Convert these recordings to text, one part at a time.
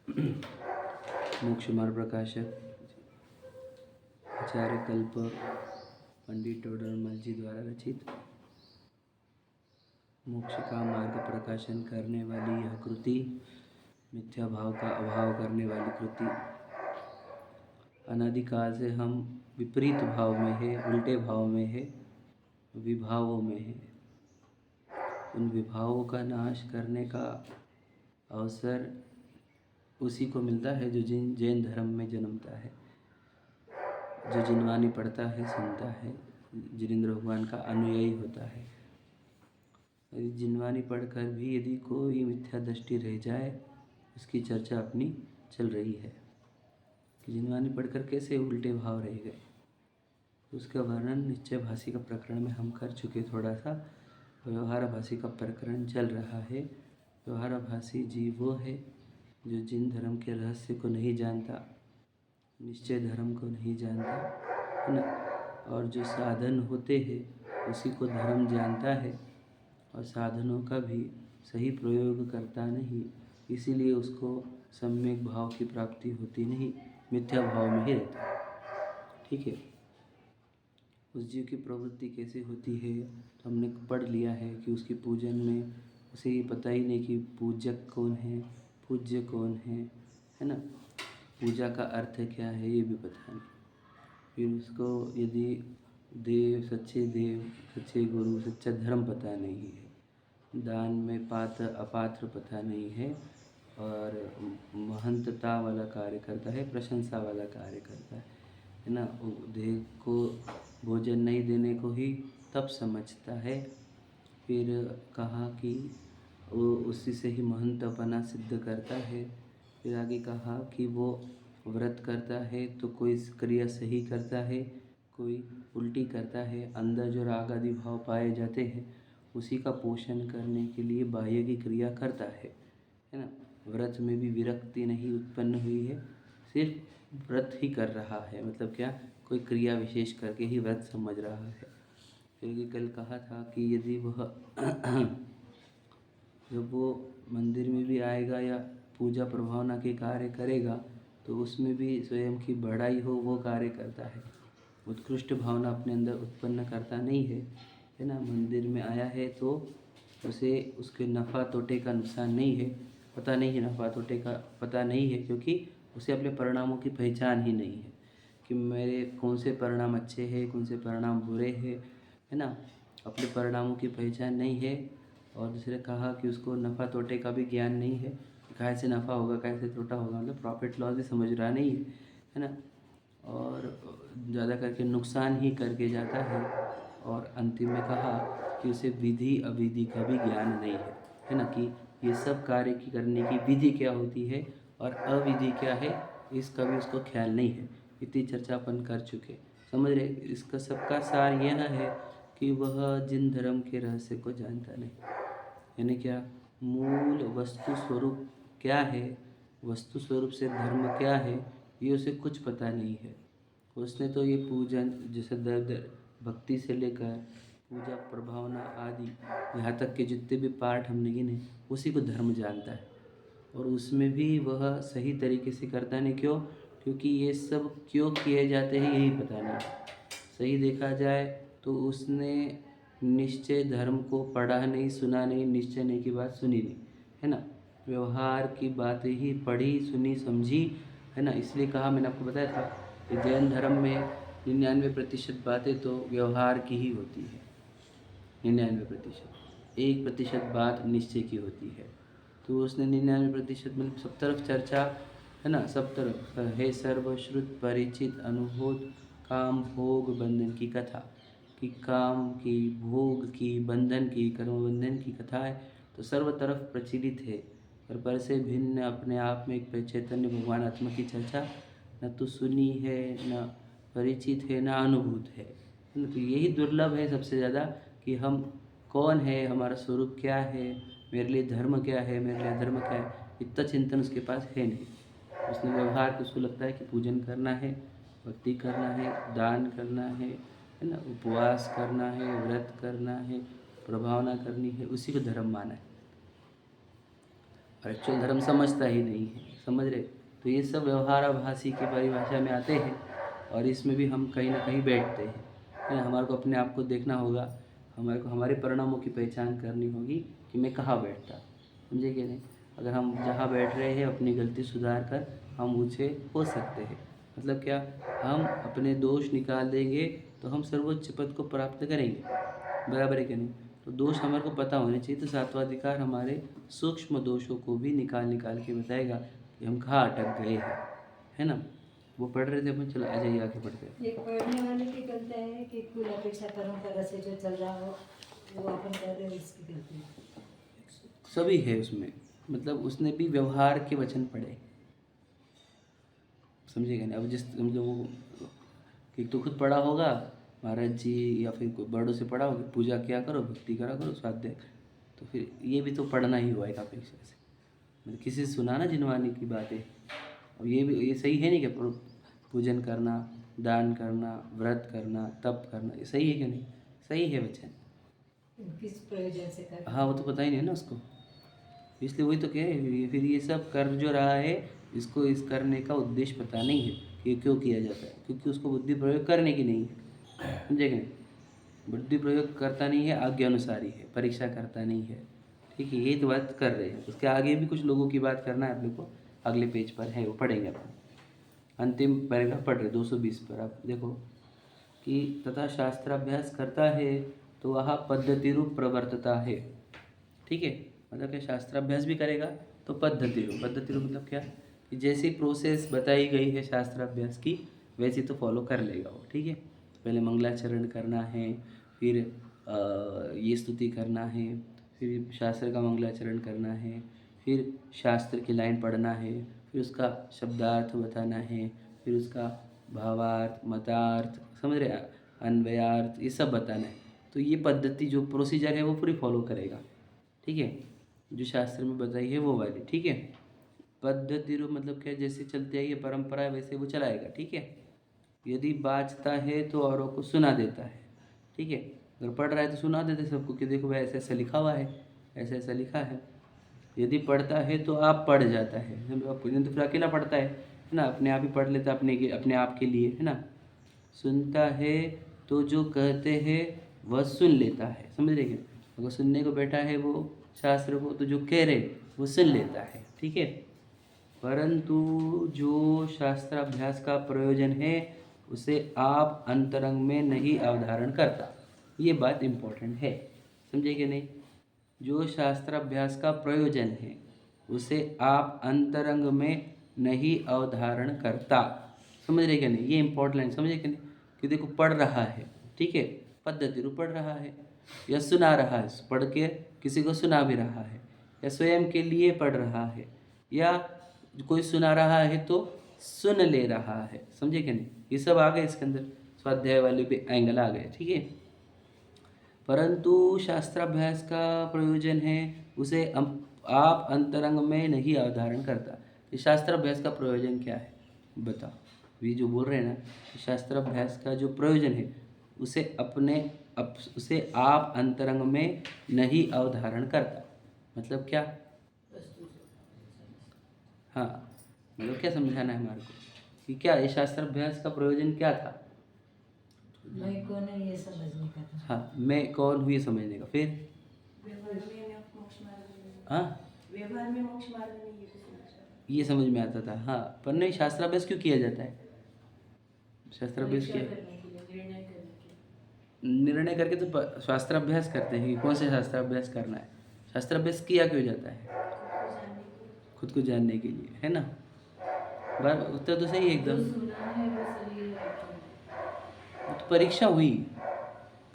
मोक्ष मार्ग प्रकाशक आचार्य कल्प पंडित टोडरमल जी द्वारा रचित मोक्ष का मार्ग प्रकाशन करने वाली यह कृति, मिथ्या भाव का अभाव करने वाली कृति। अनादिकाल से हम विपरीत भाव में है, उल्टे भाव में है, विभावों में है। उन विभावों का नाश करने का अवसर उसी को मिलता है जो जैन धर्म में जन्मता है, जो जिनवानी पढ़ता है, सुनता है, जिनेंद्र भगवान का अनुयायी होता है। यदि जिनवानी पढ़कर भी यदि कोई मिथ्या दृष्टि रह जाए, उसकी चर्चा अपनी चल रही है कि जिनवानी पढ़कर कैसे उल्टे भाव रह गए। उसका वर्णन निश्चय भाषी का प्रकरण में हम कर चुके। थोड़ा सा व्यवहार भाषी का प्रकरण चल रहा है। व्यवहार भाषी जीव वो है जो जिन धर्म के रहस्य को नहीं जानता, निश्चय धर्म को नहीं जानता है ना, और जो साधन होते हैं उसी को धर्म जानता है और साधनों का भी सही प्रयोग करता नहीं, इसीलिए उसको सम्यक भाव की प्राप्ति होती नहीं, मिथ्या भाव में ही रहता है। ठीक है। उस जीव की प्रवृत्ति कैसे होती है तो हमने पढ़ लिया है कि उसकी पूजन में उसे ये पता ही नहीं कि पूजक कौन है, पूज्य कौन है ना, पूजा का अर्थ क्या है ये भी पता नहीं। फिर उसको यदि देव, सच्चे गुरु, सच्चा धर्म पता नहीं है, दान में पात्र अपात्र पता नहीं है, और महंतता वाला कार्य करता है, प्रशंसा वाला कार्य करता है ना, देह को भोजन नहीं देने को ही तब समझता है। फिर कहा कि वो उसी से ही महंतपना सिद्ध करता है। फिर आगे कहा कि वो व्रत करता है तो कोई क्रिया सही करता है, कोई उल्टी करता है। अंदर जो राग आदि भाव पाए जाते हैं उसी का पोषण करने के लिए बाह्य की क्रिया करता है ना। व्रत में भी विरक्ति नहीं उत्पन्न हुई है, सिर्फ व्रत ही कर रहा है, मतलब क्या, कोई क्रिया विशेष करके ही व्रत समझ रहा है। क्योंकि कल कहा था कि यदि वह जब वो मंदिर में भी आएगा या पूजा प्रभावना के कार्य करेगा तो उसमें भी स्वयं की बढ़ाई हो वो कार्य करता है, उत्कृष्ट भावना अपने अंदर उत्पन्न करता नहीं है ना। मंदिर में आया है तो उसे उसके नफ़ा तोटे का नुकसान नहीं है, पता नहीं है, नफ़ा तोटे का पता नहीं है, क्योंकि उसे अपने परिणामों की पहचान ही नहीं है कि मेरे कौन से परिणाम अच्छे हैं, कौन से परिणाम बुरे हैं, है ना। अपने परिणामों की पहचान नहीं है। और दूसरे कहा कि उसको नफ़ा तोटे का भी ज्ञान नहीं है, कैसे नफ़ा होगा कैसे तोटा होगा, मतलब प्रॉफिट लॉस भी समझ रहा नहीं है ना। और ज़्यादा करके नुकसान ही करके जाता है। और अंतिम में कहा कि उसे विधि अविधि का भी ज्ञान नहीं है ना, कि ये सब कार्य की करने की विधि क्या होती है और अविधि क्या है, इसका भी उसको ख्याल नहीं है। इतनी चर्चा अपन कर चुके, समझ रहे। इसका सबका सार यह है कि वह जिन धर्म के रहस्य को जानता नहीं, यानी क्या, मूल वस्तु स्वरूप क्या है, वस्तु स्वरूप से धर्म क्या है, ये उसे कुछ पता नहीं है। उसने तो ये पूजन जैसे भक्ति से लेकर पूजा प्रभावना आदि यहाँ तक के जितने भी पार्ट हमने गिने उसी को धर्म जानता है, और उसमें भी वह सही तरीके से करता नहीं। क्यों? क्योंकि ये सब क्यों किए जाते हैं यही पता नहीं। सही देखा जाए तो उसने निश्चय धर्म को पढ़ा नहीं, सुना नहीं, निश्चय नहीं की बात सुनी नहीं, है ना। व्यवहार की बातें ही पढ़ी, सुनी, समझी, है ना। इसलिए कहा, मैंने आपको बताया था कि जैन धर्म में 99% बातें तो व्यवहार की ही होती है, 99%। 1% बात निश्चय की होती है। तो उसने 99% मतलब सब तरफ चर्चा, है ना, सब तरफ है सर्वश्रुत परिचित अनुभूत काम भोग बंधन की कथा, कि काम की, भोग की, बंधन की, कर्म बंधन की कथा है तो सर्व तरफ प्रचलित है। पर से भिन्न अपने आप में एक चैतन्य भगवान आत्मा की चर्चा न तो सुनी है, न परिचित है, न अनुभूत है। तो यही दुर्लभ है सबसे ज़्यादा, कि हम कौन है, हमारा स्वरूप क्या है, मेरे लिए धर्म क्या है, मेरे लिए अधर्म क्या है, इतना चिंतन उसके पास है नहीं। उसने व्यवहार को उसको लगता है कि पूजन करना है, भक्ति करना है, दान करना है ना, उपवास करना है, व्रत करना है, प्रभावना करनी है, उसी को धर्म माना है। और एक्चुअल धर्म समझता ही नहीं है, समझ रहे? तो ये सब व्यवहाराभासी की परिभाषा में आते हैं और इसमें भी हम कहीं ना कहीं बैठते हैं, है ना। हमारे को अपने आप को देखना होगा, हमारे को हमारे परिणामों की पहचान करनी होगी कि मैं कहाँ बैठता, समझे कि नहीं। अगर हम जहाँ बैठ रहे हैं अपनी गलती सुधार कर हम ऊँचे हो सकते हैं। मतलब क्या, हम अपने दोष निकाल देंगे तो हम सर्वोच्च पद को प्राप्त करेंगे, बराबर है कि नहीं। तो दोष हमारे को पता होने चाहिए। तो सातवां अधिकार हमारे सूक्ष्म दोषों को भी निकाल निकाल के बताएगा कि हम कहाँ अटक गए हैं, है ना। वो पढ़ रहे थे अपन, चलो आ जाइए आगे पढ़ते हैं। ये पढ़ने वाले की गलती है कि कुल अपेक्षा परंपरा से जो चल रहा हो वो अपन कर रहे हो, इसकी गलती है। सभी है उसमें, मतलब उसने भी व्यवहार के वचन पढ़े, समझेगा नहीं। अब जिस समझो वो कि तो खुद पढ़ा होगा महाराज जी या फिर कोई बड़ों से पढ़ा होगा, पूजा किया करो, भक्ति करा करो, स्वाध्याय, तो फिर ये भी तो पढ़ना ही हुआ एक अपेक्षा से। मतलब किसी से सुना ना जिनवानी की बातें। और ये भी ये सही है नहीं कि पूजन करना, दान करना, व्रत करना, तप करना, ये सही है कि नहीं? सही है वचन। किस प्रयोजन से कर? हाँ वो तो पता ही नहीं है ना उसको, इसलिए वही तो कहे फिर ये सब कर जो रहा है इसको इस करने का उद्देश्य पता नहीं है कि क्यों किया जाता है, क्योंकि उसको बुद्धि प्रयोग करने की नहीं है, समझे कि नहीं। बुद्धि प्रयोग करता नहीं है, आज्ञा अनुसारी है, परीक्षा करता नहीं है, ठीक है। यही तो बात कर रहे हैं। उसके आगे भी कुछ लोगों की बात करना है आप लोग को, अगले पेज पर है वो पढ़ेंगे अपन। अंतिम पैराग्राफ पढ़ रहे 220 पर, आप देखो कि तथा शास्त्राभ्यास करता है तो वह पद्धति रूप प्रवर्तता है, ठीक है। मतलब क्या, शास्त्राभ्यास भी करेगा तो पद्धति रूप मतलब क्या कि जैसी प्रोसेस बताई गई है शास्त्राभ्यास की वैसी तो फॉलो कर लेगा वो, ठीक है। पहले मंगलाचरण करना है, फिर ये स्तुति करना है, फिर शास्त्र का मंगलाचरण करना है, फिर शास्त्र की लाइन पढ़ना है, फिर उसका शब्दार्थ बताना है, फिर उसका भावार्थ, मतार्थ, समझ रहे, अन्वयार्थ, ये सब बताना है। तो ये पद्धति जो प्रोसीजर है वो पूरी फॉलो करेगा, ठीक है, जो शास्त्र में बताई है वो वाली, ठीक है। पद्धति रूप मतलब क्या, जैसे चलती आई है परंपरा है वैसे वो चलाएगा, ठीक है। यदि बाजता है तो औरों को सुना देता है, ठीक है। अगर पढ़ रहा है तो सुना देते सबको कि देखो भाई ऐसा ऐसा लिखा हुआ है, ऐसा ऐसा लिखा है। यदि पढ़ता है तो आप पढ़ जाता है, तो फिर अकेला पढ़ता है ना, अपने आप ही पढ़ लेता अपने आप के लिए, है ना। सुनता है तो जो कहते हैं वह सुन लेता है, समझ रहे क्या। अगर सुनने को बैठा है वो शास्त्र को तो जो कह रहे वो सुन लेता है, ठीक है। परंतु जो शास्त्राभ्यास का प्रयोजन है उसे आप अंतरंग में नहीं अवधारण करता, ये बात इम्पोर्टेंट है, समझे कि नहीं। जो शास्त्राभ्यास का प्रयोजन है उसे आप अंतरंग में नहीं अवधारण करता, समझ रहे क्या नहीं, ये इम्पोर्टेंट लाइन, समझे कि नहीं। कि देखो पढ़ रहा है, ठीक है, पद्धति रूप पढ़ रहा है, या सुना रहा है, पढ़ के किसी को सुना भी रहा है, या स्वयं के लिए पढ़ रहा है, या कोई सुना रहा है तो सुन ले रहा है, समझे कि नहीं। ये सब आ गए इसके अंदर, स्वाध्याय वाले भी एंगल आ गए, ठीक है। परंतु शास्त्राभ्यास का प्रयोजन है उसे आप अंतरंग में नहीं अवधारण करता। ये शास्त्राभ्यास का प्रयोजन क्या है बताओ। ये जो बोल रहे हैं ना, शास्त्राभ्यास का जो प्रयोजन है उसे उसे आप अंतरंग में नहीं अवधारण करता, मतलब क्या। हाँ, मतलब क्या समझाना है हमारे को कि क्या ये शास्त्राभ्यास का प्रयोजन क्या था। मैं कौन है ये समझने का था। हाँ, मैं कौन हूँ ये समझने का। फिर हाँ, व्यवहार में मोक्ष मार्ग नहीं, ये समझ में आता था। हाँ, पर नहीं, शास्त्राभ्यास क्यों किया जाता है। शास्त्राभ्यास किया निर्णय करके तो शास्त्राभ्यास करते हैं कि कौन से शास्त्राभ्यास करना है। शास्त्राभ्यास किया क्यों जाता है, खुद को जानने के लिए, है ना। बार उत्तर तो सही है एकदम। तो परीक्षा हुई,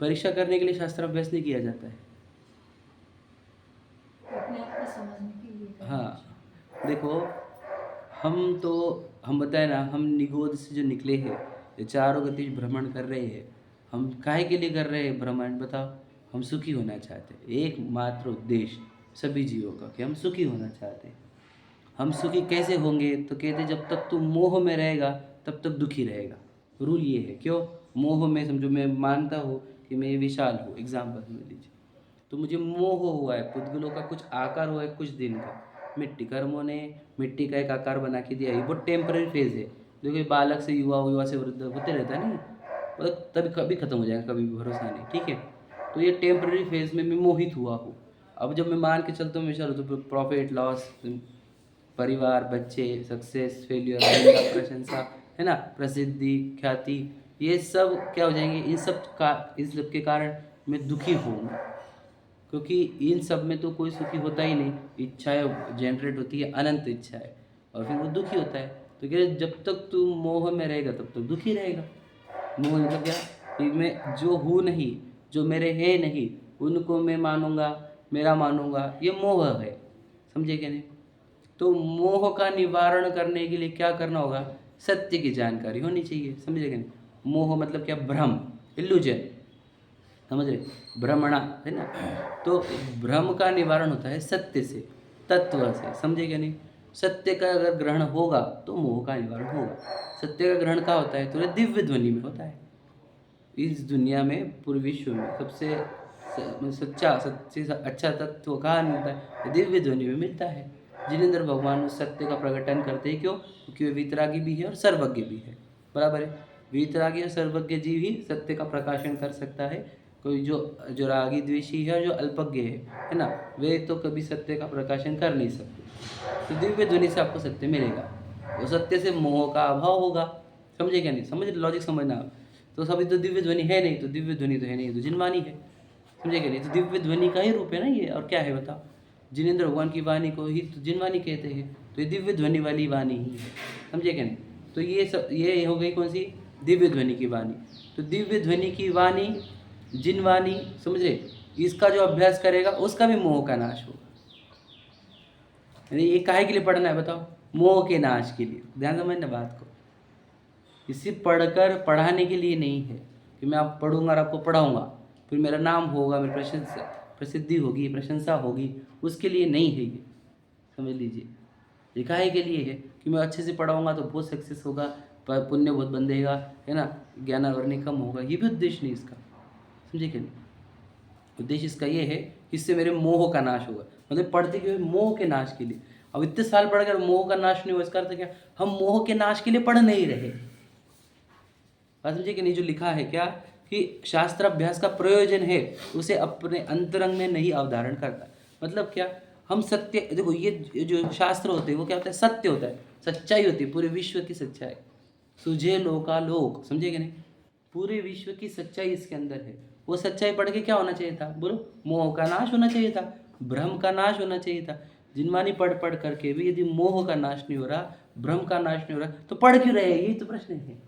परीक्षा करने के लिए शास्त्राभ्यास नहीं किया जाता है। अपने आप को समझने के लिए। हाँ, देखो हम बताए ना, हम निगोद से जो निकले हैं, ये चारों गति भ्रमण कर रहे हैं, हम काहे के लिए कर रहे हैं भ्रमण बताओ। हम सुखी होना चाहते हैं, एकमात्र उद्देश्य सभी जीवों का कि हम सुखी होना चाहते हैं। हम सुखी कैसे होंगे तो कहते जब तक तू मोह में रहेगा तब तक दुखी रहेगा। रूल ये है, क्यों, मोह में समझो मैं मानता हूँ कि मैं विशाल हूँ, एग्जाम्पल में लीजिए, तो मुझे मोह हुआ है, पुद्गलों का कुछ आकार हुआ है कुछ दिन का, मिट्टी, कर्मों ने मिट्टी का एक आकार बना के दिया, ये वो टेम्पररी फेज है। देखो ये बालक से युवा, युवा से वृद्ध होते रहता है नहीं, मतलब तभी कभी खत्म हो जाएगा, कभी भी भरोसा नहीं, ठीक है। तो ये टेम्पररी फेज में मैं मोहित हुआ हूँ। अब जब मैं मान के चलता हूँ, मैं चलो तो प्रॉफिट लॉस, परिवार, बच्चे, सक्सेस, फेलियर, प्रशंसा, है ना, प्रसिद्धि, ख्याति, ये सब क्या हो जाएंगे, इन सब के कारण मैं दुखी होऊंगा, क्योंकि इन सब में तो कोई सुखी होता ही नहीं। इच्छाएं जनरेट होती है, अनंत इच्छाएं, और फिर वो दुखी होता है। तो कह रहे जब तक तू मोह में रहेगा तब तक दुखी रहेगा। मोह मतलब क्या, कि मैं जो हूँ नहीं, जो मेरे है नहीं, उनको मैं मानूंगा, मेरा मानूंगा, ये मोह है। समझे क्या नहीं? तो मोह का निवारण करने के लिए क्या करना होगा, सत्य की जानकारी होनी चाहिए। समझे क्या नहीं? मोह मतलब क्या, भ्रम, इल्यूजन, समझ रहे, भ्रमणा, है ना। तो भ्रम का निवारण होता है सत्य से, तत्व से। समझे क्या नहीं? सत्य का अगर ग्रहण होगा तो मोह का निवारण होगा। सत्य का ग्रहण कहाँ होता है, तो दिव्य ध्वनि में होता है। इस दुनिया में, पूरे विश्व में सबसे सच्चा, सबसे अच्छा तत्व कहाँ मिलता है, दिव्य ध्वनि में मिलता है। जिनेंद्र भगवान उस सत्य का प्रकटन करते हैं, क्यों? क्योंकि वे वीतरागी भी है और सर्वज्ञ भी है, बराबर है। वीतरागी और सर्वज्ञ जीव ही सत्य का प्रकाशन कर सकता है। कोई जो रागी द्वेषी है और जो अल्पज्ञ है ना, वे तो कभी सत्य का प्रकाशन कर नहीं सकते। तो दिव्य ध्वनि से आपको सत्य मिलेगा, वो सत्य से मोह का अभाव होगा। समझे क्या नहीं? समझ, लॉजिक समझना आप। तो सभी तो दिव्य ध्वनि है नहीं, तो दिव्य ध्वनि तो है नहीं, तो जिनवाणी है। समझे क्या नहीं? तो दिव्य ध्वनि का ही रूप है ना ये, और क्या है बताओ? जिनेंद्र भगवान की वाणी को ही तो जिनवाणी कहते हैं, तो ये दिव्य ध्वनि वाली वाणी ही है। समझे क्या नहीं? तो ये हो गई कौन सी, दिव्य ध्वनि की वाणी। तो दिव्य ध्वनि की वाणी, जिनवाणी, समझ रहे, इसका जो अभ्यास करेगा उसका भी मोह का नाश होगा। ये काहे के लिए पढ़ना है बताओ? मोह के नाश के लिए। ध्यान समझना बात को। इसे पढ़कर पढ़ाने के लिए नहीं है कि मैं आप पढ़ूंगा और आपको पढ़ाऊंगा, फिर मेरा नाम होगा, मेरी प्रसिद्धि होगी, प्रशंसा होगी, उसके लिए नहीं है ये। समझ लीजिए, ये काहे के लिए है कि मैं अच्छे से पढ़ाऊंगा तो बहुत सक्सेस होगा, पुण्य बहुत बंधेगा, है ना, ज्ञान और कम होगा, ये भी उद्देश्य नहीं इसका। समझे क्या नहीं? उद्देश्य इसका ये है कि इससे मेरे मोह का नाश होगा, मतलब पढ़ते हुए मोह के नाश के लिए। अब इतने साल पढ़कर मोह का नाश नहीं हुआ, इसका अर्थ क्या, हम मोह के नाश के लिए पढ़ नहीं रहे। बात समझे कि नहीं? जो लिखा है क्या, कि शास्त्र अभ्यास का प्रयोजन है, उसे अपने अंतरंग में नहीं अवधारण करता। मतलब क्या, हम सत्य, देखो ये जो शास्त्र होते हैं वो क्या होता है, सत्य होता है, सच्चाई होती है, पूरे विश्व की सच्चाई, सुझे लोकालोक। समझे कि नहीं? पूरे विश्व की सच्चाई इसके अंदर है। वो सच्चाई पढ़ के क्या होना चाहिए था, बोलो? मोह का नाश होना चाहिए था, भ्रम का नाश होना चाहिए था। जिनमानी पढ़ पढ़ करके भी यदि मोह का नाश नहीं हो रहा, भ्रम का नाश नहीं हो रहा, तो पढ़ क्यों रहे? यही तो प्रश्न है।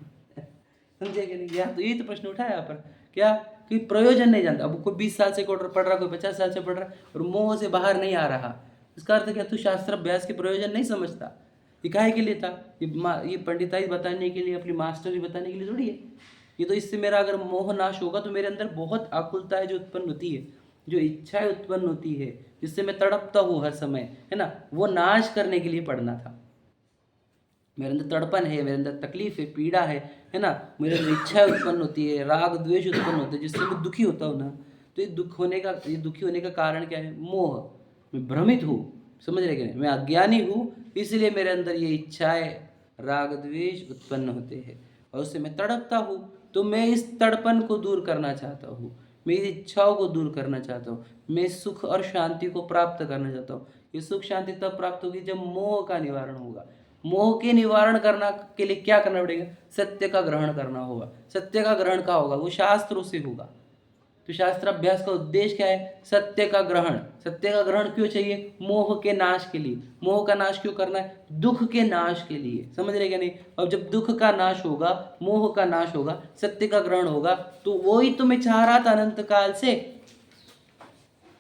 समझे कि नहीं? तो यही तो प्रश्न उठाया यहाँ पर, क्या कि प्रयोजन नहीं जानता। अब कोई 20 साल से पढ़ रहा, कोई 50 साल से पढ़ रहा, और मोह से बाहर नहीं आ रहा, इसका अर्थ क्या, तू शास्त्र अभ्यास के प्रयोजन नहीं समझता। ये काहे के लिए था? ये पंडिताई बताने के लिए, अपनी मास्टरी बताने के लिए थोड़ी है। ये तो इससे मेरा अगर मोह नाश होगा तो मेरे अंदर बहुत आकुलताएं जो उत्पन्न होती है, जो इच्छाएं उत्पन्न होती है, जिससे मैं तड़पता हूँ हर समय, है ना, वो नाश करने के लिए पढ़ना था। मेरे अंदर तड़पन है, मेरे अंदर तकलीफ है, पीड़ा है ना, मेरे अंदर इच्छा उत्पन्न होती है, राग द्वेष उत्पन्न होते हैं, जिससे मैं दुखी होता हूँ ना। तो ये दुखी होने का कारण क्या है? मोह। मैं भ्रमित हूँ, समझ रहे कि नहीं? मैं अज्ञानी हूँ, इसलिए मेरे अंदर ये इच्छाएं, राग द्वेष उत्पन्न होते हैं, और उससे मैं तड़पता हूँ। तो मैं इस तड़पन को दूर करना चाहता हूँ, मेरी इच्छाओं को दूर करना चाहता हूँ, मैं सुख और शांति को प्राप्त करना चाहता हूँ। ये सुख शांति तब प्राप्त होगी जब मोह का निवारण होगा। मोह के निवारण करना के लिए क्या करना पड़ेगा? सत्य का ग्रहण करना होगा। सत्य का ग्रहण कहाँ होगा? वो शास्त्रों से होगा। तो शास्त्र अभ्यास का उद्देश्य क्या है? सत्य का ग्रहण। सत्य का ग्रहण क्यों चाहिए? मोह के नाश के लिए। मोह का नाश क्यों करना है? दुख के नाश के लिए। समझ रहे क्या नहीं? अब जब दुख का नाश होगा, मोह का नाश होगा, सत्य का ग्रहण होगा, तो वो ही तो मैं चाह रहा था अनंत काल से,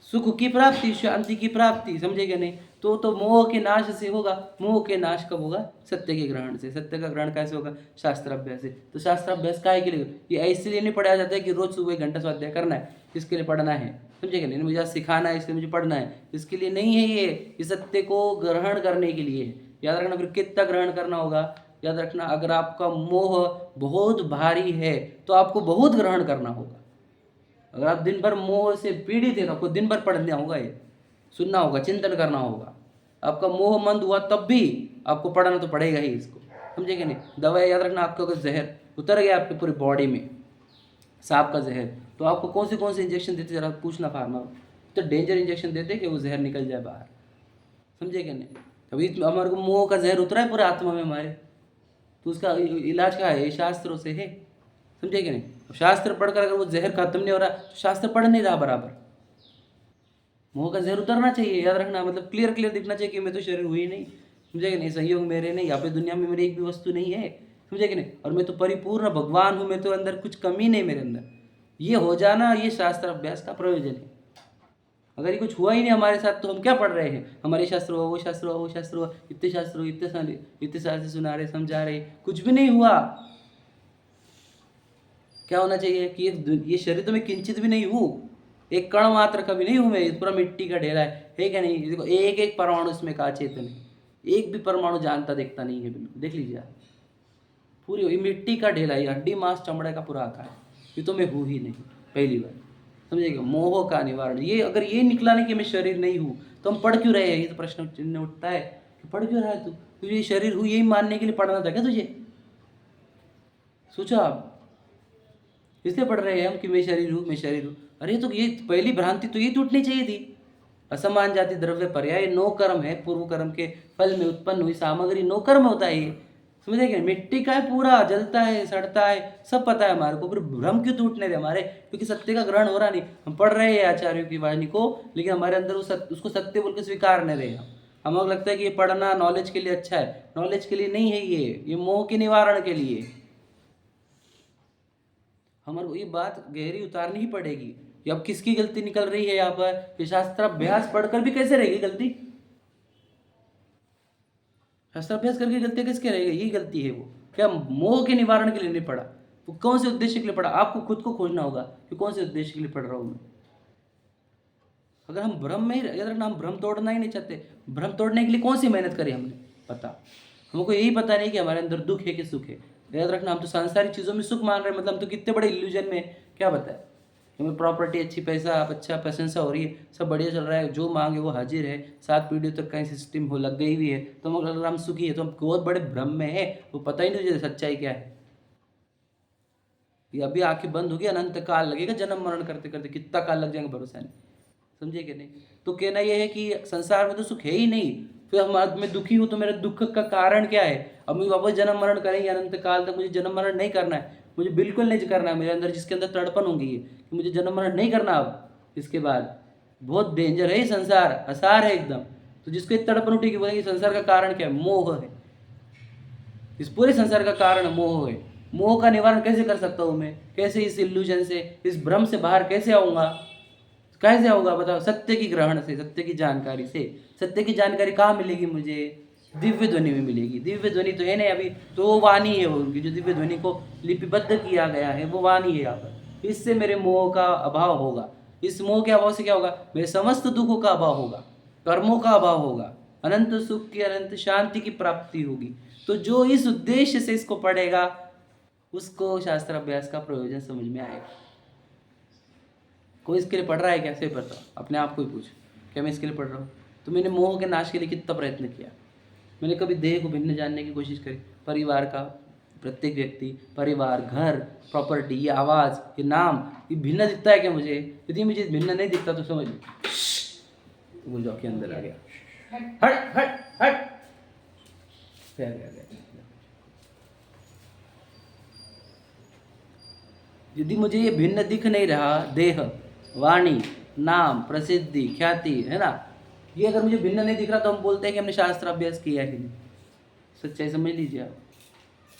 सुख की प्राप्ति, शांति की प्राप्ति। समझे क्या नहीं? तो मोह के नाश से होगा। मोह के नाश कब होगा? सत्य के ग्रहण से। सत्य का ग्रहण कैसे होगा? शास्त्र अभ्यास से। तो शास्त्र अभ्यास काहे के लिए? ये इसलिए नहीं पढ़ाया जाता है कि रोज सुबह 1 घंटा स्वाध्याय करना है, इसके लिए पढ़ना है। समझे क्या नहीं? मुझे आज सिखाना है, इसलिए मुझे पढ़ना है, इसके लिए नहीं है। ये सत्य को ग्रहण करने के लिए है। याद रखना। फिर कितना ग्रहण करना होगा? याद रखना, अगर आपका मोह बहुत भारी है तो आपको बहुत ग्रहण करना होगा। अगर आप दिन भर मोह से पीड़ित है तो आपको दिन भर पढ़ना होगा, ये सुनना होगा, चिंतन करना होगा। आपका मोह मंद हुआ तब भी आपको पढ़ना तो पड़ेगा ही इसको, समझे कि नहीं। दवाई याद रखना, आपका अगर जहर उतर गया आपके पूरी बॉडी में, सांप का जहर, तो आपको कौन से इंजेक्शन देते जरा पूछना फार्मा, तो डेंजर इंजेक्शन देते कि वो जहर निकल जाए बाहर, समझे कि नहीं। अभी हमारे को मोह का जहर उतरा है पूरे आत्मा में हमारे, तो उसका इलाज क्या है, शास्त्रों से है, समझे कि नहीं। शास्त्र पढ़कर अगर वो जहर खत्म नहीं हो रहा तो शास्त्र पढ़ नहीं रहा बराबर। मोह का जहर उतरना चाहिए, याद रखना, मतलब क्लियर दिखना चाहिए कि मैं तो शरीर हुई नहीं, समझे कि नहीं। संयोग मेरे नहीं, यहाँ पे दुनिया में मेरी एक भी वस्तु नहीं है, समझे कि नहीं। और मैं तो परिपूर्ण भगवान हूँ, मैं तो अंदर कुछ कमी नहीं मेरे अंदर। ये हो जाना, ये शास्त्र अभ्यास का प्रयोजन है। अगर ये कुछ हुआ ही नहीं हमारे साथ तो हम क्या पढ़ रहे हैं, हमारे शास्त्र हुआ, वो शास्त्र हुआ, वो शास्त्र हुआ, इतने शास्त्र हुए, इतने शास्त्र सुना रहे, समझा रहे, कुछ भी नहीं हुआ। क्या होना चाहिए कि ये शरीर तो मैं किंचित भी नहीं हूँ, एक कण मात्र का भी नहीं हूँ मैं, पूरा मिट्टी का ढेला है क्या नहीं। देखो एक एक परमाणु इसमें का चेतन है, एक भी परमाणु जानता देखता नहीं है, बिल्कुल देख लीजिए आप, पूरी ये मिट्टी का ढेला है, हड्डी मांस चमड़े का पूरा आकार है, ये तो मैं हूँ ही नहीं, पहली बार समझिएगा। मोह का निवारण, ये अगर ये निकला नहीं कि मैं शरीर नहीं हूँ तो हम पढ़ क्यों रहे हैं, ये तो प्रश्न चिन्ह उठता है कि पढ़ क्यों रहा है तू, तुझे ये शरीर हूँ यही मानने के लिए पढ़ना था क्या तुझे, सोचो आप। इसलिए पढ़ रहे हैं हम कि मैं शरीर हूँ, मैं शरीर हूँ। अरे तो ये पहली भ्रांति तो ये टूटनी चाहिए थी। असमान जाति द्रव्य पर्याय नो कर्म है, पूर्व कर्म के फल में उत्पन्न हुई सामग्री नो कर्म होता है ये, समझे क्या। मिट्टी का है, पूरा जलता है, सड़ता है, सब पता है हमारे को, फिर भ्रम क्यों टूटने दे हमारे, क्योंकि सत्य का ग्रहण हो रहा नहीं। हम पढ़ रहे हैं आचार्यों की वाणी को, लेकिन हमारे अंदर उसको सत्य बोल के स्वीकार नहीं रहे हम। हमें लगता है कि ये पढ़ना नॉलेज के लिए अच्छा है, नॉलेज के लिए नहीं है, ये मोह के निवारण के लिए। हमारे को ये बात गहरी उतारनी ही पड़ेगी कि अब किसकी गलती निकल रही है यहाँ पर, कि शास्त्राभ्यास पढ़कर भी कैसे रहेगी गलती, शास्त्राभ्यास करके गलती किसके रहेगी, ये गलती है। वो क्या मोह के निवारण के लिए नहीं पढ़ा, वो कौन से उद्देश्य के लिए पढ़ा, आपको खुद को खोजना होगा कि कौन से उद्देश्य के लिए पढ़ रहा हूँ मैं। अगर हम भ्रम में ही, याद रखना, हम भ्रम तोड़ना ही नहीं चाहते, भ्रम तोड़ने के लिए कौन सी मेहनत करी हमने, पता हमको यही पता नहीं कि हमारे अंदर दुख है कि सुख है। याद रखना, हम तो सांसारिक चीज़ों में सुख मान रहे हैं, मतलब हम तो कितने बड़े इल्यूजन में, क्या बताए, हमें प्रॉपर्टी अच्छी, पैसा अच्छा, प्रशंसा हो रही है, सब बढ़िया चल रहा है, जो मांगे वो हाजिर है, 7 पीढ़ियों तक कहीं सिस्टम हो लग गई हुई है, तो हम अगर हम सुखी है तो हम बहुत बड़े भ्रम में है, वो पता ही नहीं तुझे सच्चाई क्या है। ये अभी आंखें बंद होगी, अनंत काल लगेगा, जन्म मरण करते करते कितना काल लग जाएगा भरोसा नहीं, समझे कि नहीं। तो कहना यह है कि संसार में तो सुख है ही नहीं, फिर हम मैं दुखी हूँ तो मेरे दुख का कारण क्या है। अब मैं वापस जन्म मरण करेंगे अनंत काल तक, मुझे जन्म मरण नहीं करना है, मुझे बिल्कुल नहीं करना है। मेरे अंदर जिसके अंदर तड़पन होगी कि मुझे जन्म मरण नहीं करना अब इसके बाद, बहुत डेंजर है ये संसार, असार है एकदम। तो जिसको एक तड़पन उठेगी बोलेंगे संसार का कारण क्या है, मोह है, इस पूरे संसार का कारण मोह है। मोह का निवारण कैसे कर सकता हूँ मैं, कैसे इस इल्यूजन से, इस भ्रम से बाहर कैसे आऊँगा, कैसे होगा बताओ, सत्य की ग्रहण से, सत्य की जानकारी से। सत्य की जानकारी कहाँ मिलेगी मुझे, दिव्य ध्वनि में मिलेगी। दिव्य ध्वनि तो है नहीं अभी, तो वो वाणी है वो उनकी, जो दिव्य ध्वनि को लिपिबद्ध किया गया है, वो वाणी है यहाँ पर। इससे मेरे मोह का अभाव होगा, इस मोह के अभाव से क्या होगा, मेरे समस्त दुखों का अभाव होगा, कर्मों का अभाव होगा, अनंत सुख की, अनंत शांति की प्राप्ति होगी। तो जो इस उद्देश्य से इसको पढ़ेगा उसको शास्त्र अभ्यास का प्रयोजन समझ में आएगा। कोई इसके लिए पढ़ रहा है क्या, से पढ़ता अपने आप को ही पूछ, क्या मैं इसके लिए पढ़ रहा हूँ। तो मैंने मोह के नाश के लिए कितना प्रयत्न किया, मैंने कभी देह को भिन्न जानने की कोशिश करी, परिवार का, प्रत्येक व्यक्ति, परिवार, घर, प्रॉपर्टी, ये आवाज़, ये नाम, ये भिन्न दिखता है क्या मुझे, यदि मुझे भिन्न नहीं दिखता तो समझ तो बोल जाओ कि अंदर आ गया, हट हट हट, आ गया। यदि मुझे ये भिन्न दिख नहीं रहा, देह, वाणी, नाम, प्रसिद्धि, ख्याति, है ना, ये अगर मुझे भिन्न नहीं दिख रहा तो हम बोलते हैं कि हमने शास्त्र अभ्यास किया है नहीं। सच्चाई समझ लीजिए आप,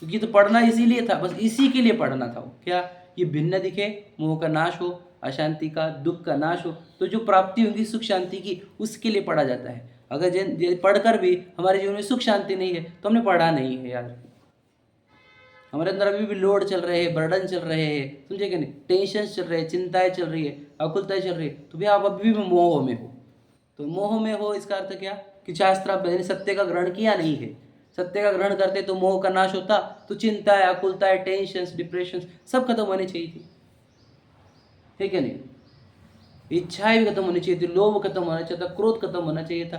क्योंकि तो पढ़ना इसीलिए था, बस इसी के लिए पढ़ना था। क्या, ये भिन्न दिखे, मोह का नाश हो, अशांति का, दुख का नाश हो, तो जो प्राप्ति होगी सुख शांति की, उसके लिए पढ़ा जाता है। अगर पढ़कर भी हमारे जीवन में सुख शांति नहीं है तो हमने पढ़ा नहीं है। यार हमारे अंदर अभी भी लोड चल रहे हैं, बर्डन चल रहे हैं, समझे कि नहीं, टेंशन चल रहे हैं, चिंताएं चल रही है, आकुलताएं चल रही है, तो भैया आप अभी भी मोह में हो। तो मोह में हो इसका अर्थ क्या, कि शास्त्र सत्य का ग्रहण किया नहीं है। सत्य का ग्रहण करते तो मोह का नाश होता, तो चिंताएं, आकुलताएं, टेंशन, डिप्रेशन सब खत्म होने चाहिए थी, ठीक है नहीं। इच्छाएं भी खत्म होनी चाहिए थी, लोभ खत्म होना चाहिए था, क्रोध खत्म होना चाहिए था,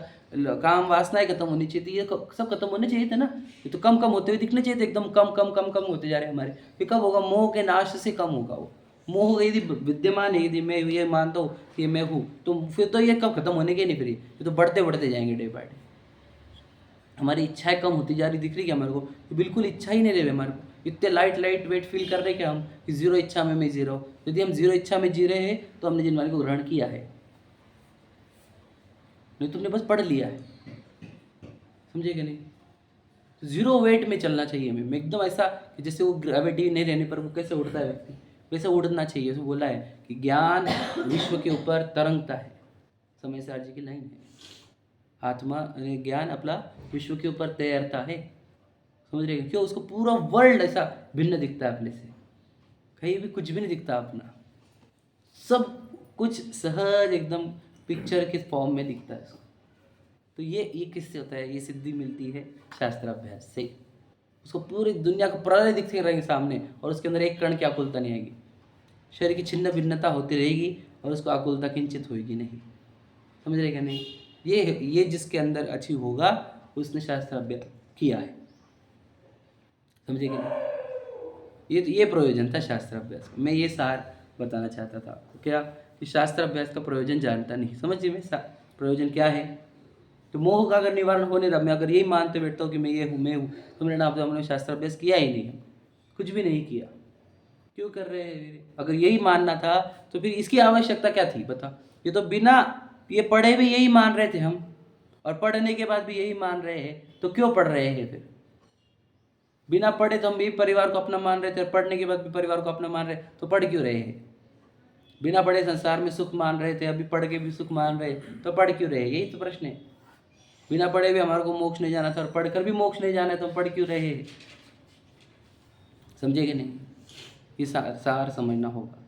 काम वासनाएं खत्म होनी चाहिए थी, ये सब खत्म होने चाहिए थे ना। ये तो कम कम होते हुए दिखने चाहिए थे, एकदम कम कम कम कम होते जा रहे हैं हमारे। फिर कब होगा? मोह के नाश से कम होगा वो। मोह यदि विद्यमान है, यदि मैं ये मानता हूँ कि मैं हूँ, तो फिर तो ये कब खत्म होने के नहीं, फिर ये तो बढ़ते बढ़ते जाएंगे डे बाय डे। हमारी इच्छाएं कम होती जा रही दिख रही है हमारे को, तो बिल्कुल इच्छा ही नहीं रहे हमारे को। इतने लाइट लाइट वेट फील कर रहे हैं कि हम कि जीरो इच्छा में मैं जी रहा हूँ। यदि हम जीरो इच्छा में जी रहे हैं तो हमने जिन वाणी को ग्रहण किया है, नहीं तुमने बस पढ़ लिया है। समझे कि नहीं? तो जीरो वेट में चलना चाहिए हमें, एकदम ऐसा कि जैसे वो ग्रेविटी नहीं रहने पर वो कैसे उड़ता है व्यक्ति, वैसे उड़ना चाहिए। उसमें बोला है कि ज्ञान विश्व के ऊपर तरंगता है। समय सार जी की लाइन है, आत्मा ज्ञान अपना विश्व के ऊपर तैरता है। समझ रहे हैं? क्यों? उसको पूरा वर्ल्ड ऐसा भिन्न दिखता है अपने से, कहीं भी कुछ भी नहीं दिखता अपना, सब कुछ सहज एकदम पिक्चर के फॉर्म में दिखता है उसको। तो ये किससे होता है? ये सिद्धि मिलती है शास्त्राभ्यास से। उसको पूरी दुनिया को प्रलय दिखते रहेंगे सामने, और उसके अंदर एक कण की आकुलता नहीं आएगी। शरीर की छिन्न भिन्नता होती रहेगी और उसको आकुलता किंचित होगी नहीं। समझ रहे क्या? नहीं, ये जिसके अंदर अच्छी होगा उसने शास्त्राभ्यास किया है। समझे कि नहीं? ये प्रयोजन था शास्त्राभ्यास का। मैं ये सार बताना चाहता था आपको। क्या? कि शास्त्राभ्यास का प्रयोजन जानता नहीं। समझिए मैं प्रयोजन क्या है। तो मोह का अगर निवारण हो नहीं रहा, मैं अगर यही मानते बैठता हूँ कि मैं ये हूँ, मैं हूँ, तो मेरे नाम तो हमने शास्त्राभ्यास किया ही नहीं, कुछ भी नहीं किया। क्यों कर रहे हैं? अगर यही मानना था तो फिर इसकी आवश्यकता क्या थी? बता। ये तो बिना ये पढ़े भी यही मान रहे थे हम, और पढ़ने के बाद भी यही मान रहे हैं, तो क्यों पढ़ रहे हैं फिर? बिना पढ़े तो हम भी परिवार को अपना मान रहे थे, और पढ़ने के बाद भी परिवार को अपना मान रहे, तो पढ़ क्यों रहे हैं? बिना पढ़े संसार में सुख मान रहे थे, अभी पढ़ के भी सुख मान रहे, तो पढ़ क्यों रहे? यही तो प्रश्न है। बिना पढ़े भी हमारे को मोक्ष नहीं जाना था, और पढ़कर भी मोक्ष नहीं जाना है, तो हम पढ़ क्यों रहे? समझे कि नहीं? ये सार समझना होगा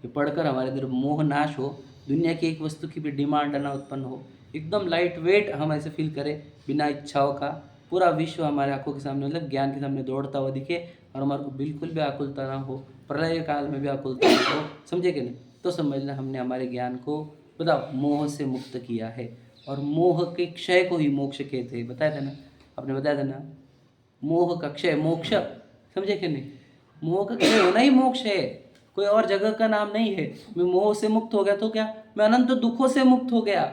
कि पढ़कर हमारे अंदर मोह नाश हो, दुनिया की एक वस्तु की भी डिमांड ना उत्पन्न हो, एकदम लाइट वेट हम ऐसे फील करें बिना इच्छाओं का। पूरा विश्व हमारे आंखों के सामने, मतलब ज्ञान के सामने दौड़ता हुआ दिखे, और हमारे को बिल्कुल भी आकुलता ना हो, प्रलय काल में भी आकुलता ना हो। समझे कि नहीं? तो समझना हमने हमारे ज्ञान को बताओ मोह से मुक्त किया है, और मोह के क्षय को ही मोक्ष कहते हैं। बताया था ना आपने, बताया था ना, मोह का क्षय मोक्ष। समझे कि नहीं? मोह का क्षय होना ही मोक्ष है, कोई और जगह का नाम नहीं है। मैं मोह से मुक्त हो गया तो क्या? मैं अनंत दुखों से मुक्त हो गया।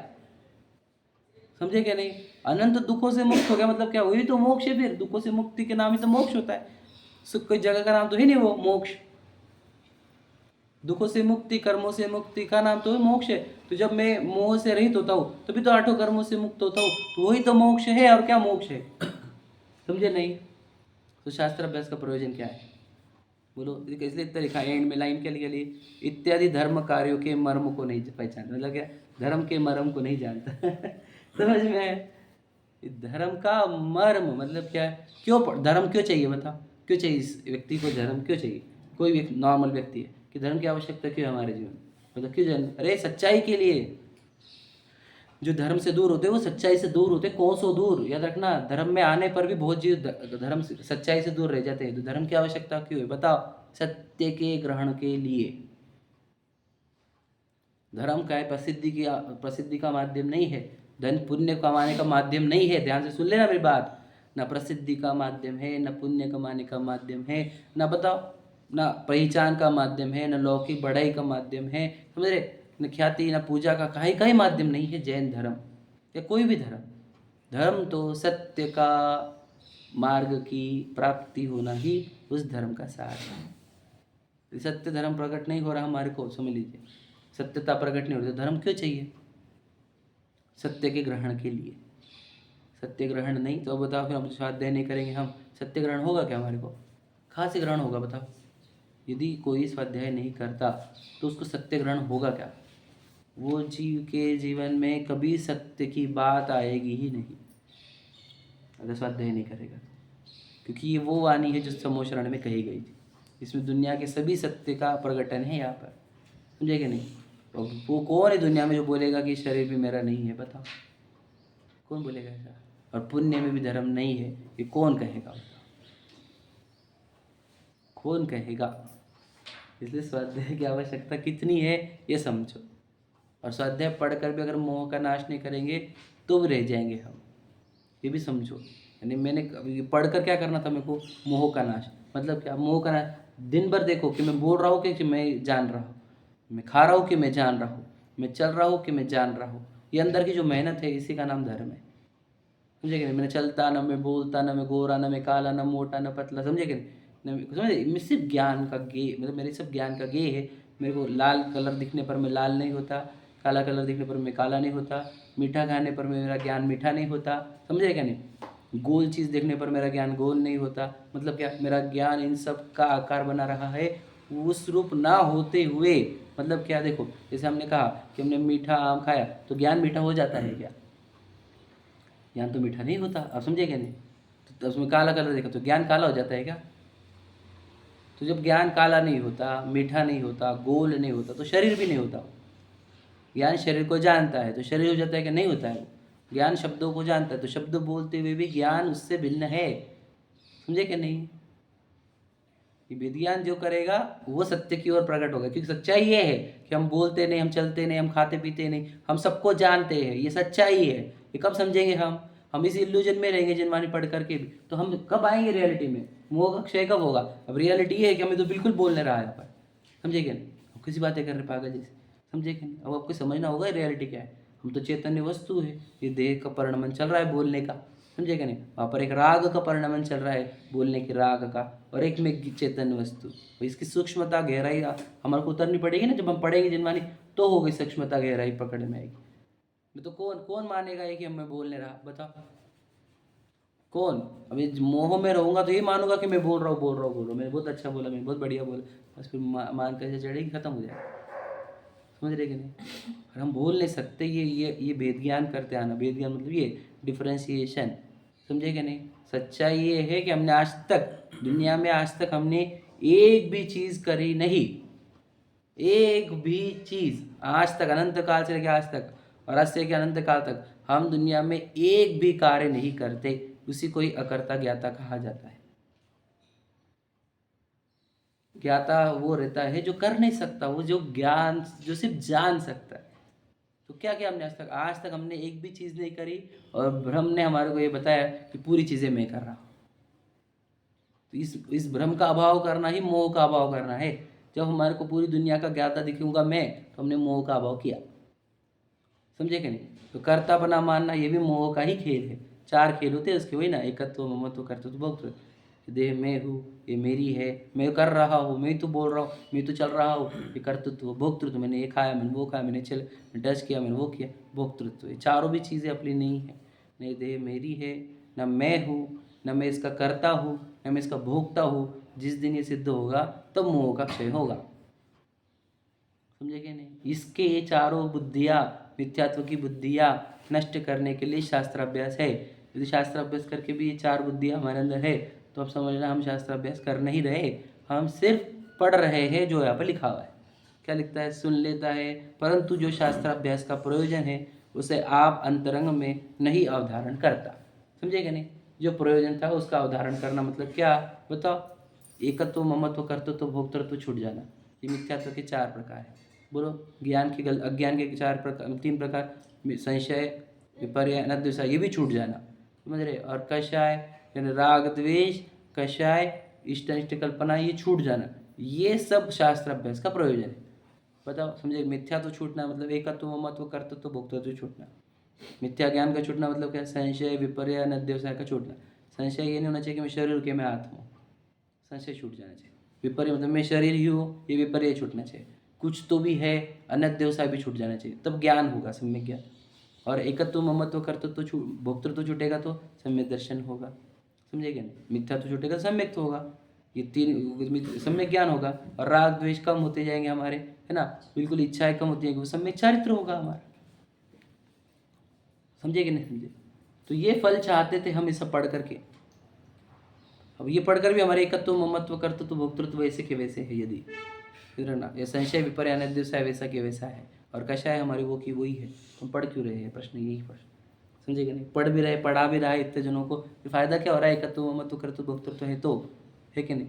समझे क्या? नहीं, अनंत दुखों से मुक्त हो गया मतलब क्या? वही तो मोक्ष है। फिर दुखों से मुक्ति के नाम ही तो मोक्ष होता है। सुख कोई जगह का नाम तो है नहीं वो मोक्ष। दुखों से मुक्ति, कर्मों से मुक्ति का नाम तो मोक्ष है। तो जब मैं मोह से रहित होता हूँ तो भी तो आठों कर्मों से मुक्त होता हूँ, तो वही तो मोक्ष है। और क्या मोक्ष है? समझे नहीं? तो शास्त्र अभ्यास का प्रयोजन क्या है? बोलो। इसलिए इतना लिखा एंड में लाइन के लिए इत्यादि धर्म कार्यों के मर्म को नहीं पहचानता, मतलब क्या? धर्म के मर्म को नहीं जानता। समझ में आया? धर्म का मर्म मतलब क्या है? क्यों धर्म क्यों चाहिए? बताओ, क्यों चाहिए इस व्यक्ति को धर्म? क्यों चाहिए? कोई नॉर्मल व्यक्ति है कि धर्म की आवश्यकता क्यों है हमारे जीवन? मतलब क्यों जान? अरे सच्चाई के लिए। जो धर्म से दूर होते हैं वो सच्चाई से दूर होते हैं, कोसों दूर। याद रखना, धर्म में आने पर भी बहुत जीव धर्म सच्चाई से दूर रह जाते हैं। तो धर्म की आवश्यकता क्यों है? बताओ। सत्य के ग्रहण के लिए। धर्म का है प्रसिद्धि का माध्यम नहीं है, धन पुण्य कमाने का माध्यम नहीं है। ध्यान से सुन लेना मेरी बात। न प्रसिद्धि का माध्यम है, न पुण्य कमाने का माध्यम है, न बताओ न पहचान का माध्यम है, न लौकिक बढ़ाई का माध्यम है। समझ रहे? न ख्याति, न पूजा का कहीं माध्यम नहीं है जैन धर्म या कोई भी धर्म। धर्म तो सत्य का मार्ग की प्राप्ति होना ही उस धर्म का सार है। सत्य धर्म प्रकट नहीं हो रहा हमारे को, समझ लीजिए। सत्यता प्रकट नहीं हो रही तो धर्म क्यों चाहिए? सत्य के ग्रहण के लिए। सत्य ग्रहण नहीं तो बताओ, फिर हम स्वाध्याय नहीं करेंगे हम, सत्य ग्रहण होगा क्या हमारे को? कहाँ से ग्रहण होगा बताओ? यदि कोई स्वाध्याय नहीं करता तो उसको सत्य ग्रहण होगा क्या? वो जीव के जीवन में कभी सत्य की बात आएगी ही नहीं अगर स्वाध्याय नहीं करेगा। क्योंकि ये वो वाणी है जो समोशरण में कही गई थी। इसमें दुनिया के सभी सत्य का प्रकटन है यहाँ पर। समझे कि नहीं? तो वो कौन है दुनिया में जो बोलेगा कि शरीर भी मेरा नहीं है? बताओ, कौन बोलेगा ऐसा? और पुण्य में भी धर्म नहीं है, ये कौन कहेगा? कौन कहेगा? इसलिए स्वाध्याय की आवश्यकता कितनी है ये समझो। और स्वाध्याय पढ़कर भी अगर मोह का नाश नहीं करेंगे तो भी रह जाएंगे हम, ये भी समझो। यानी मैंने पढ़कर क्या करना था मेरे को, मोह का नाश। मतलब क्या मोह का नाश, दिन भर देखो कि मैं बोल रहा हूँ कि मैं जान रहा हूँ, मैं खा रहा हूँ कि मैं जान रहा हूँ, मैं चल रहा हूँ कि मैं जान रहा हूँ। ये अंदर की जो मेहनत है इसी का नाम धर्म है, समझे कि नहीं। मैंने चलता ना, मैं बोलता ना, मैं गोरा ना, मैं काला ना, मोटा ना पतला, समझे कि नहीं। समझे, मैं सिर्फ ज्ञान का गे, मतलब मेरे सब ज्ञान का गे है। मेरे को लाल कलर दिखने पर मैं लाल नहीं होता, काला कलर दिखने पर मैं काला नहीं होता, मीठा खाने पर मेरा ज्ञान मीठा नहीं होता, समझे क्या नहीं। गोल चीज़ देखने पर मेरा ज्ञान गोल नहीं होता। मतलब क्या, मेरा ज्ञान इन सब का आकार बना रहा है उस रूप ना होते हुए। मतलब क्या, देखो जैसे हमने कहा कि हमने मीठा आम खाया तो ज्ञान मीठा हो जाता है क्या? ज्ञान तो मीठा नहीं होता, आप समझे क्या नहीं। तो उसमें काला कलर देखा तो ज्ञान काला हो जाता है क्या? तो जब ज्ञान काला नहीं होता, मीठा नहीं होता, गोल नहीं होता, तो शरीर भी नहीं होता। ज्ञान शरीर को जानता है तो शरीर हो जाता है कि नहीं होता है। ज्ञान शब्दों को जानता है तो शब्द बोलते हुए भी ज्ञान उससे भिन्न है, समझे कि नहीं। ये विज्ञान जो करेगा वो सत्य की ओर प्रकट होगा, क्योंकि सच्चाई ये है कि हम बोलते नहीं, हम चलते नहीं, हम खाते पीते नहीं, हम सबको जानते हैं, ये सच्चाई है। ये कब समझेंगे हम इस इल्यूजन में रहेंगे जिनवानी पढ़ करके भी, तो हम कब आएंगे रियलिटी में? मोह का क्षय कब होगा? अब रियलिटी ये है कि हमें तो बिल्कुल बोल नहीं रहा है यहाँ पर, समझे क्या नहीं। अब किसी बातें कर रहे पागल जैसे, समझे कि नहीं। अब आपको समझना होगा रियलिटी क्या है। हम तो चैतन्य वस्तु है, ये देह का परिणमन चल रहा है बोलने का, समझे क्या नहीं। वहाँ पर एक राग का परिणमन चल रहा है बोलने के राग का, और एक में चेतन वस्तु। तो इसकी सूक्ष्मता गहराई हमारे को उतरनी पड़ेगी ना, जब हम पढ़ेंगे जिनवानी तो होगी सूक्ष्मता गहराई पकड़ में आएगी। नहीं तो कौन कौन मानेगा ये कि मैं बोल नहीं रहा, बताओ कौन। अभी मोह में रहूंगा तो ये मानूंगा कि मैं बोल रहा हूँ, मैंने बहुत अच्छा बोला, मैंने बहुत बढ़िया बोला, बस फिर मान कैसे चढ़ेगी, खत्म हो जाएगा, समझ रहे कि नहीं। और हम बोल नहीं सकते, ये भेद ज्ञान करते आना। भेद ज्ञान मतलब ये डिफ्रेंसिएशन, समझे कि नहीं। सच्चाई ये है कि हमने आज तक दुनिया में हमने एक भी चीज़ करी नहीं, एक भी चीज़ आज तक, अनंत काल से लेकर आज तक, और आज से लेकर अनंत काल तक हम दुनिया में एक भी कार्य नहीं करते, उसी को ही अकर्ता ज्ञाता कहा जाता है। ज्ञाता वो रहता है जो कर नहीं सकता, वो जो ज्ञान जो सिर्फ जान सकता है। तो क्या किया हमने आज तक हमने एक भी चीज़ नहीं करी, और ब्रह्म ने हमारे को ये बताया कि पूरी चीज़ें मैं कर रहा हूँ। तो इस भ्रम का अभाव करना ही मोह का अभाव करना है। जब हमारे को पूरी दुनिया का ज्ञाता दिखूंगा मैं, तो हमने मोह का अभाव किया, समझे कि नहीं। तो कर्ता बना मानना ये भी मोह का ही खेल है। 4 खेल होते हैं उसके, वही ना, एकत्व, ममत्व, कर्तृत्व, भोक्तृत्व। देह मैं हूँ, ये मेरी है, मैं कर रहा हूँ, मैं तो बोल रहा हूँ, मैं तो चल रहा हूँ, ये कर्तृत्व। भोक्तृत्व, मैंने ये खाया, मैंने वो खाया, मैंने टच किया, मैंने वो किया, भोक्तृत्व। ये चारों भी चीज़ें अपनी नहीं है। न देह मेरी है, न मैं हूँ, न मैं इसका करता हूँ, न मैं इसका भोगता हूँ। जिस दिन ये सिद्ध होगा तब मोह का क्षय होगा, समझे कि नहीं। इसके ये चारों बुद्धियाँ, मिथ्यात्व की बुद्धियाँ नष्ट करने के लिए शास्त्राभ्यास है। यदि शास्त्राभ्यास करके भी ये 4 बुद्धियाँ हमारे अंदर है तो अब समझना हम शास्त्राभ्यास कर नहीं रहे, हम सिर्फ पढ़ रहे हैं जो यहाँ पर लिखा हुआ है। क्या लिखता है, सुन लेता है, परंतु जो शास्त्राभ्यास का प्रयोजन है उसे आप अंतरंग में नहीं अवधारण करता, समझे कि नहीं। जो प्रयोजन था उसका अवधारण करना मतलब क्या, बताओ। एकत्व, ममत्व, कर्तृत्व, भोक्तृत्व छूट जाना, ये मिथ्यात्व के 4 प्रकार है। बोलो, ज्ञान की अज्ञान के 4 प्रकार, 3 प्रकार, संशय, विपर्य, अनद्वेषा, ये भी छूट जाना, समझ रहे। और कषाय यानी राग द्वेष, कषाय, इष्ट कल्पना, ये छूट जाना। ये सब शास्त्र अभ्यास का प्रयोजन है, बताओ, समझे। मिथ्या तो छूटना मतलब एकत्व, ममत्व, कर्तृत्व, भोक्तृत्व छूटना। मिथ्या ज्ञान का छूटना मतलब क्या, संशय, विपर्य, अनद्वेषा का छूटना। संशय ये नहीं होना चाहिए कि मैं शरीर के, मैं आत्मा हूँ, संशय छूट जाना चाहिए। विपर्य मतलब मैं शरीर ही हूँ, ये विपर्य छूटना चाहिए। कुछ तो भी है, अनद्वेषा भी छूट जाना चाहिए, तब ज्ञान होगा, सम्यक ज्ञान। और एकत्व, ममत्व, कर्तृत्व, भोक्तृत्व छूटेगा तो सम्यक दर्शन होगा, समझेगा नहीं। मिथ्या तो छूटेगा, सम्यक तो होगा, ये 3 सम्यक ज्ञान होगा। और राग द्वेष कम होते जाएंगे हमारे, है ना, बिल्कुल इच्छाएं कम होती जाएंगी, वो सम्यक चारित्र होगा हमारा, समझे कि नहीं समझे। तो ये फल चाहते थे हम ये सब पढ़ करके। अब ये पढ़कर भी हमारे एकत्व, ममत्व, कर्तृत्व, भोक्तृत्व वैसे के वैसे है। यदि फिर ना ये संशय, विपर्य, अनद्वेषा वैसा के वैसा है, और कषाय हमारी वो की वही है, हम पढ़ क्यों रहे हैं, प्रश्न यही प्रश्न, समझेगा नहीं। पढ़ भी रहे, पढ़ा भी रहा है इतने जनों को, फायदा क्या हो रहा है। एकत्व, ममत्व, कर्तृत्व, भोक्तृत्व है तो, है कि नहीं।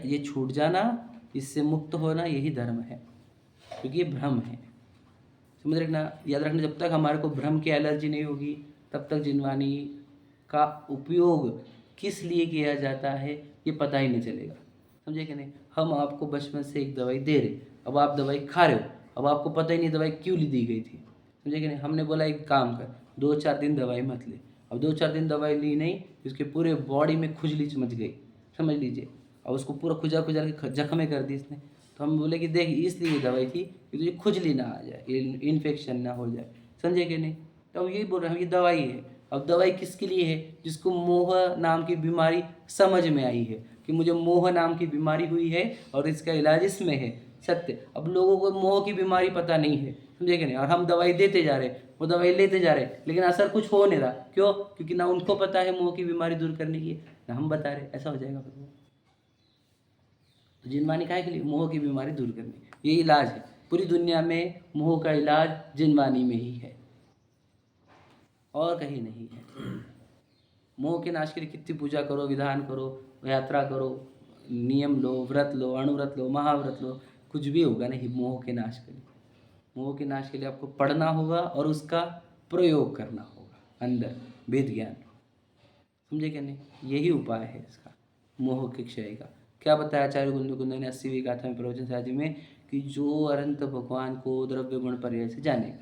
ये छूट जाना, इससे मुक्त होना, यही धर्म है। क्योंकि ये भ्रम है। समझ रखना, याद रखना, जब तक हमारे को भ्रम की एलर्जी नहीं होगी तब तक जिनवानी का उपयोग किस लिए किया जाता है ये पता ही नहीं चलेगा। समझे कि नहीं। हम आपको बचपन से एक दवाई दे रहे, अब आप दवाई खा रहे हो, अब आपको पता ही नहीं दवाई क्यों दी गई थी। समझे कि नहीं। हमने बोला एक काम कर, 2-4 दिन दवाई मत ले। अब 2-4 दिन दवाई ली नहीं, उसके पूरे बॉडी में खुजली मच गई, समझ लीजिए, और उसको पूरा खुजा खुजा के जख्में कर दी इसने। तो हम बोले कि देख इसलिए दवाई थी कि तुझे खुजली ना आ जाए, इन्फेक्शन ना हो जाए। समझे कि नहीं। तो यही बोल रहे हैं, ये दवाई है। अब दवाई किसके लिए है, जिसको मोह नाम की बीमारी समझ में आई है कि मुझे मोह नाम की बीमारी हुई है और इसका इलाज इसमें है, सत्य। अब लोगों को मोह की बीमारी पता नहीं है, समझे कि नहीं, और हम दवाई देते जा रहे, वो दवाई लेते जा रहे, लेकिन असर कुछ हो नहीं रहा। क्यों? क्योंकि ना उनको पता है मोह की बीमारी दूर करने की, ना हम बता रहे। ऐसा हो जाएगा फिर। जिनवानी काहे के लिए? मोह की बीमारी दूर करने, ये इलाज है। पूरी दुनिया में मोह का इलाज जिनवानी में ही है और कहीं नहीं है। मोह के नाश के लिए कितनी पूजा करो, विधान करो, यात्रा करो, नियम लो, व्रत लो, अणुव्रत लो, महाव्रत लो, कुछ भी होगा नहीं मोह के नाश के लिए। मोह के नाश के लिए आपको पढ़ना होगा और उसका प्रयोग करना होगा अंदर, वेद ज्ञान। समझे क्या नहीं। यही उपाय है इसका, मोह के क्षय का। क्या बताया आचार्य कुंद ने 80वीं गाथा में प्रवचन साजी में कि जो अनंत भगवान को द्रव्य गुण पर्याय से जानेगा,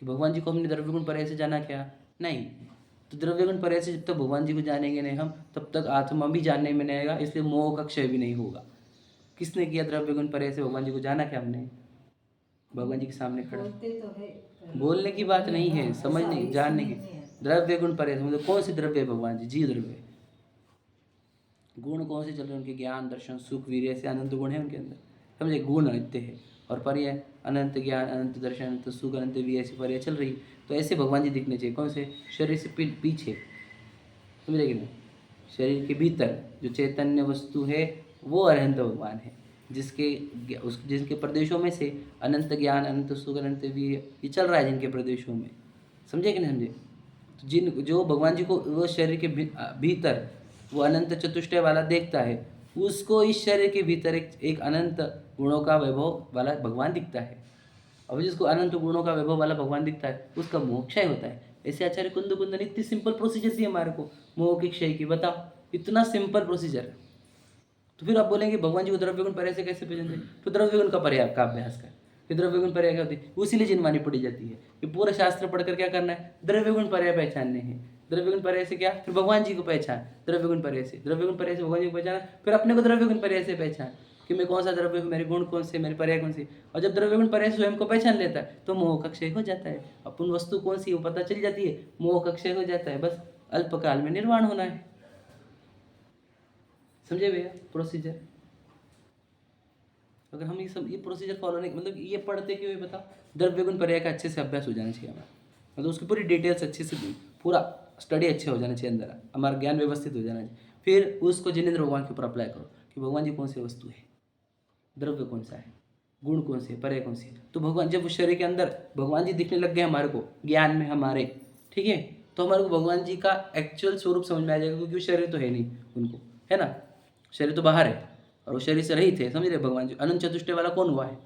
कि भगवान जी को हमने द्रव्य गुण पर्याय से जाना क्या? नहीं। तो द्रव्य गुण पर्याय से जब तक भगवान जी को जानेंगे नहीं हम, तब तक आत्मा भी जानने में नहीं आएगा, इसलिए मोह का क्षय भी नहीं होगा। किसने किया द्रव्य गुण पर्याय से भगवान जी को जाना? क्या हमने? भगवान जी के सामने खड़ा। बोलते तो है, बोलने की बात नहीं है, हाँ, समझने ऐसा जानने की। इसमें नहीं है। द्रव्य गुण पर्याय मतलब कौन से द्रव्य है भगवान जी? जी द्रव्य। गुण कौन से चल रहे हैं उनके? ज्ञान, दर्शन, सुख, वीर्य से अनंत गुण है उनके अंदर। समझे। गुण नित्य है और पर्याय अनंत ज्ञान, अनंत दर्शन, अनंत सुख, अनंत वीर्य, ऐसी पर्याय चल रही है। तो ऐसे भगवान जी दिखने चाहिए। कौन से? शरीर से पीछे, समझे कि नहीं। शरीर के भीतर जो चैतन्य वस्तु है वो अनंत भगवान है, जिनके प्रदेशों में से अनंत ज्ञान, अनंत सुख, अनंत वीर्य ये चल रहा है जिनके प्रदेशों में। समझे कि नहीं समझे। तो जो भगवान जी को वो शरीर के भीतर वो अनंत चतुष्टय वाला देखता है, उसको इस शरीर के भीतर एक अनंत गुणों का वैभव वाला भगवान दिखता है। अब जिसको अनंत गुणों का वैभव वाला भगवान दिखता है उसका मोह क्षय होता है। ऐसे आचार्य कुंद ने इतनी सिंपल प्रोसीजर दी हमारे को मोह के क्षय की। बताओ, इतना सिंपल प्रोसीजर। तो फिर आप बोलेंगे भगवान जी को द्रव्य गुण पर्याय से कैसे पहचानते? तो द्रव्य गुण का पर्याय का अभ्यास कर। फिर द्रव्य गुण पर्याय क्या होती है? उसीलिए जिनवानी पढ़ी जाती है। ये पूरा शास्त्र पढ़कर क्या करना है? द्रव्य गुण पर्याय पहचानने हैं। द्रव्य गुण पर्याय से क्या? फिर भगवान जी को पहचान। द्रव्य गुण पर्याय से, द्रव्य गुण पर्याय से भगवान जी को पहचाना, फिर अपने को द्रव्य गुण पर्याय से पहचान कि मैं कौन सा द्रव्य हूँ, मेरे गुण कौन से, मेरे पर्याय कौन सी। और जब द्रव्य गुण पर्याय स्वयं को पहचान लेता है तो मोह का क्षय हो जाता है। अपन वस्तु कौन सी वो पता चल जाती है, मोह का क्षय हो जाता है। बस अल्पकाल में निर्वाण होना है। समझे भैया प्रोसीजर। अगर हम ये प्रोसीजर फॉलो नहीं, मतलब ये पढ़ते क्यों है बताओ? द्रव्य गुण पर्याय का अच्छे से अभ्यास हो जाना चाहिए हमारा, मतलब उसकी पूरी डिटेल्स अच्छे से, पूरा स्टडी अच्छे हो जाना चाहिए, अंदर हमारा ज्ञान व्यवस्थित हो जाना चाहिए। फिर उसको जिनेंद्र भगवान के ऊपर अप्लाई करो कि भगवान जी कौन सी वस्तु है, द्रव्य कौन सा है, गुण कौन से, पर्याय कौन सी है। तो भगवान जब उस शरीर के अंदर भगवान जी दिखने लग गए हमारे को ज्ञान में हमारे, ठीक है, तो हमारे को भगवान जी का एक्चुअल स्वरूप समझ में आ जाएगा। क्योंकि वो शरीर तो है नहीं उनको, है ना, शरीर तो बाहर है और वो शरीर से रहित है। समझ रहे भगवान जी। अनंत चतुष्टय वाला कौन हुआ है?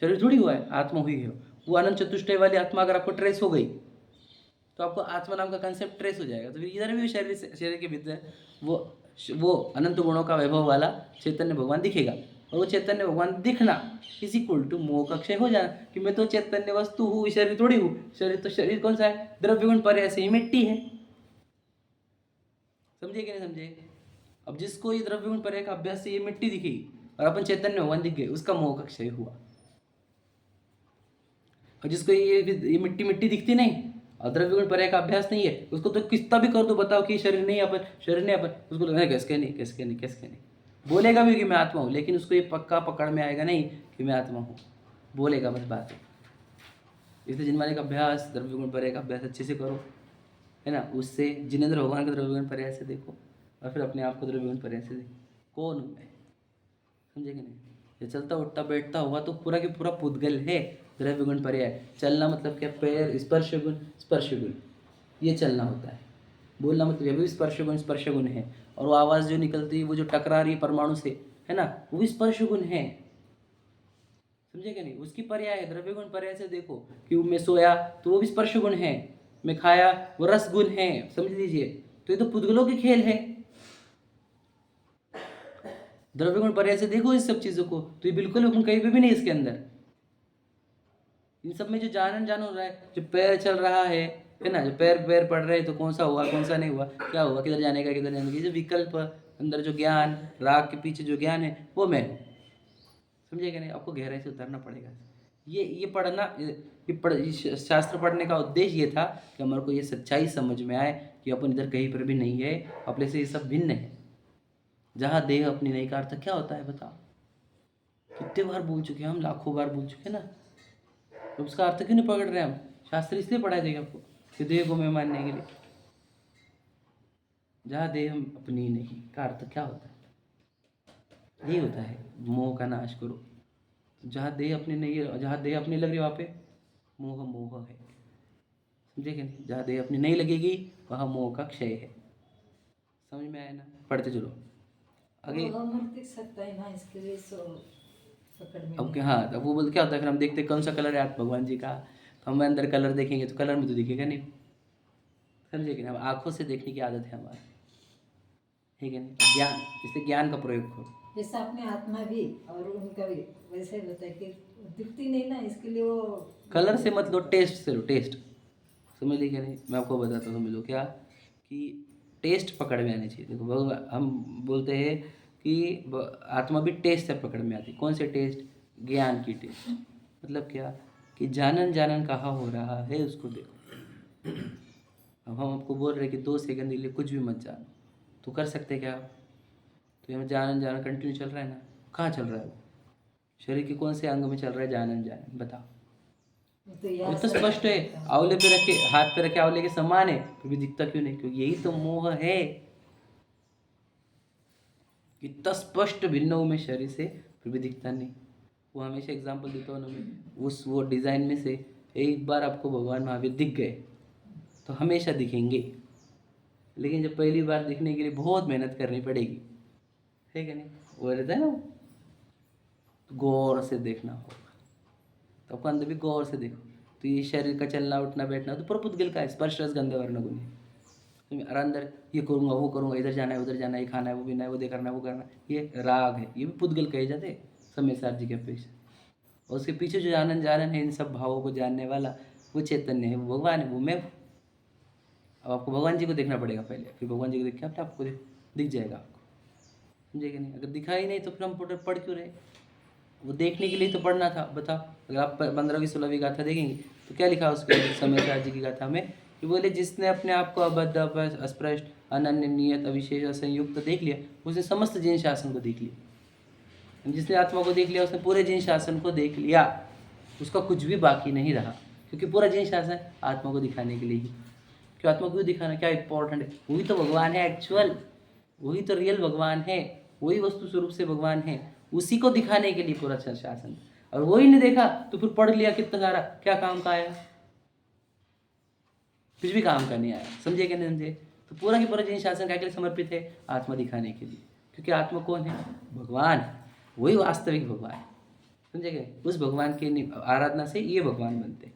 शरीर थोड़ी हुआ है, आत्मा हुई है। वो अनंत चतुष्टय वाली आत्मा अगर आपको ट्रेस हो गई तो आपको आत्मा नाम का कंसेप्ट ट्रेस हो जाएगा। तो फिर इधर भी शरीर के भीतर वो अनंत गुणों का वैभव वाला चैतन्य भगवान दिखेगा। और वो चैतन्य भगवान दिखना इज इक्वल टू मोह का क्षय हो जाना कि मैं तो चैतन्य वस्तु हूँ, शरीर थोड़ी हूँ। शरीर कौन सा है? द्रव्य गुण पर्याय से ही मिट्टी है। समझे कि नहीं समझे। अब जिसको ये द्रव्य गुण पर्याय का अभ्यास से ये मिट्टी दिखेगी और अपन चैतन्य भगवान दिख गए, उसका मोह का क्षय हुआ। और जिसको ये मिट्टी दिखती नहीं और द्रव्य गुण पर्याय का अभ्यास नहीं है, उसको तो कितना भी कर दो, बताओ कि शरीर नहीं अपन, शरीर नहीं अपन, उसको लगेगा कैसे नहीं बोलेगा भी कि मैं आत्मा हूँ, लेकिन उसको ये पक्का पकड़ में आएगा नहीं कि मैं आत्मा हूँ, बोलेगा बस बात। इसलिए जिनवानी का अभ्यास, द्रव्य गुण पर्याय का अभ्यास अच्छे से करो, है ना। उससे जिनेंद्र भगवान का द्रव्य गुण पर्याय से देखो और फिर अपने आप को द्रव्य गुण पर्याय से देखो कौन हूँ मैं। समझे कि नहीं। ये चलता उठता बैठता हुआ तो पूरा के पूरा पुद्गल है द्रव्य गुण पर्याय। चलना मतलब क्या? पैर, स्पर्श गुण ये चलना होता है। बोलना मतलब ये भी स्पर्श गुण है। और वो आवाज़ जो निकलती है, वो जो टकरा रही है परमाणु से, है ना, वो भी स्पर्श गुण है। समझे क्या नहीं? उसकी पर्याय है, द्रव्य गुण पर्याय से देखो कि मैं सोया तो वो भी स्पर्श गुण है, मैं खाया वो रस गुण है, समझ लीजिए। तो ये तो पुद्गलों के खेल है। द्रव्य गुण पर्याय से देखो इस सब चीजों को, तो ये बिल्कुल हम कहीं पे भी नहीं इसके अंदर। इन सब में जो जानन जान हो रहा है, जो पैर चल रहा है ना, जो पैर पैर पड़ रहे हैं, तो कौन सा हुआ कौन सा नहीं हुआ, क्या हुआ, किधर जाने का किधर जाने का, ये जो विकल्प अंदर जो ज्ञान, राग के पीछे जो ज्ञान है वो मैं हूँ। समझिएगा नहीं? आपको गहराई से उतरना पड़ेगा। ये पढ़ना, इस शास्त्र पढ़ने का उद्देश्य ये था कि हमारे को ये सच्चाई समझ में आए कि अपन इधर कहीं पर भी नहीं है, अपने से ये सब भिन्न है। जहाँ देह अपनी नहीं का अर्थ क्या होता है बताओ? कितने बार बोल चुके हैं हम, लाखों बार बोल चुके हैं ना। तो उसका अर्थ क्यों नहीं पकड़ रहे हम? शास्त्र इसलिए पढ़ाया जाएगा आपको कि देह को मैं मानने के लिए। जहाँ देह हम अपनी नहीं का अर्थ क्या होता है? ये होता है मोह का नाश करो। जहाँ देह अपनी नहीं है, जहाँ देह अपनी लग रही है वहाँ पे मोह मोह है। समझे कि नहीं? जहाँ देह अपनी नहीं लगेगी वहाँ मोह का क्षय है। समझ में आया ना? पढ़ते चलो आगे। वो हम दिख सकता है ना, इसके लिए सो पकड़ में अब नहीं। क्या, हाँ, अब वो बोलते क्या होता है, फिर हम देखते कौन सा कलर है हाथ भगवान जी का, तो हम अंदर कलर देखेंगे तो कलर में तो दिखेगा नहीं। समझे कि नहीं? अब आँखों से देखने की आदत है हमारी, ठीक है नहीं? ज्ञान, इसलिए ज्ञान का प्रयोग करो। जैसा अपने आत्मा भी और उनका भी वैसे ही होता है कि दिखती नहीं ना, इसके लिए वो कलर से मत लो, टेस्ट से लो, टेस्ट। समझ ली क्या नहीं? मैं आपको बताता हूँ, समझ लो क्या कि टेस्ट पकड़ में आनी चाहिए। देखो भगवान, हम बोलते हैं कि आत्मा भी टेस्ट से पकड़ में आती है। कौन से टेस्ट? ज्ञान की टेस्ट। मतलब क्या कि जानन जानन कहाँ हो रहा है उसको देखो। अब हम आपको बोल रहे हैं कि 2 सेकंड के लिए कुछ भी मत जानो, तो कर सकते क्या आप? तो यहाँ जानन जानन कंटिन्यू चल रहा है ना, कहाँ चल रहा है वो? शरीर के कौन से अंग में चल रहा है जानन जानन, बताओ? तो ये तो स्पष्ट है, आंवले पे रखे, हाथ पे रखे आंवले के समान है, फिर भी दिखता क्यों नहीं? क्योंकि यही तो मोह है। इतना स्पष्ट भिन्न हूँ मैं शरीर से, फिर भी दिखता नहीं। वो हमेशा एग्जाम्पल देता हूँ ना मैं, उस वो डिज़ाइन में से एक बार आपको भगवान महावीर दिख गए तो हमेशा दिखेंगे। लेकिन जब पहली बार दिखने के लिए बहुत मेहनत करनी पड़ेगी, ठीक है नहीं? वो रहता है ना, गौर से देखना होगा। तो आपको अंदर भी गौर से देखो, तो ये शरीर का चलना उठना बैठना तो प्रपुद्गल का है, स्पर्श रस गंध वर्ण गुण है। और अंदर ये करूँगा वो करूँगा, इधर जाना है उधर जाना है, ये खाना है वो पीना है, वो दे करना है वो करना है, ये राग है। ये भी पुद्गल कहे जाते हैं समय सार जी के अपेक्षा। और उसके पीछे जो आनंद जानन है, इन सब भावों को जानने वाला वो चैतन्य है, वो भगवान है, वो मैं हूँ। अब आपको भगवान जी को देखना पड़ेगा पहले, फिर भगवान जी को देख के अपने आपको दिख जाएगा आपको। समझेगा नहीं? अगर दिखा ही नहीं तो फिर हम पढ़ क्यों रहे? वो देखने के लिए तो पढ़ना था। बताओ, अगर आप 15वीं 16वीं गाथा देखेंगे तो क्या लिखा उसके समय सार जी की गाथा में कि बोले जिसने अपने आप को अबद्ध अस्पृष्ट अनन्य नियत अविशेष असंयुक्त देख लिया, उसने समस्त जिन शासन को देख लिया। जिसने आत्मा को देख लिया उसने पूरे जिन शासन को देख लिया, उसका कुछ भी बाकी नहीं रहा। क्योंकि पूरा जिन शासन आत्मा को दिखाने के लिए ही। क्यों आत्मा को दिखाना क्या इंपॉर्टेंट है? वही तो भगवान है एक्चुअल, वही तो रियल भगवान है, वही वस्तु स्वरूप से भगवान है, उसी को दिखाने के लिए पूरा शासन। और वही नहीं देखा तो फिर पढ़ लिया कितना सारा, क्या काम का आया? कुछ भी काम का नहीं आया। समझे कि नहीं समझे? तो पूरा की पूरा जिन शासन क्या के लिए समर्पित है? आत्मा दिखाने के लिए। क्योंकि आत्मा कौन है? भगवान, वही वास्तविक भगवान। समझे गए? उस भगवान की आराधना से ये भगवान बनते।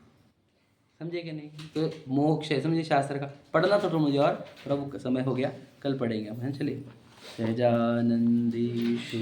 समझे कि नहीं? तो मोक्ष है, समझे? शास्त्र का पढ़ना तो मुझे, और प्रभु का समय हो गया, कल पढ़ेंगे हम। चलिए। सहजानंदी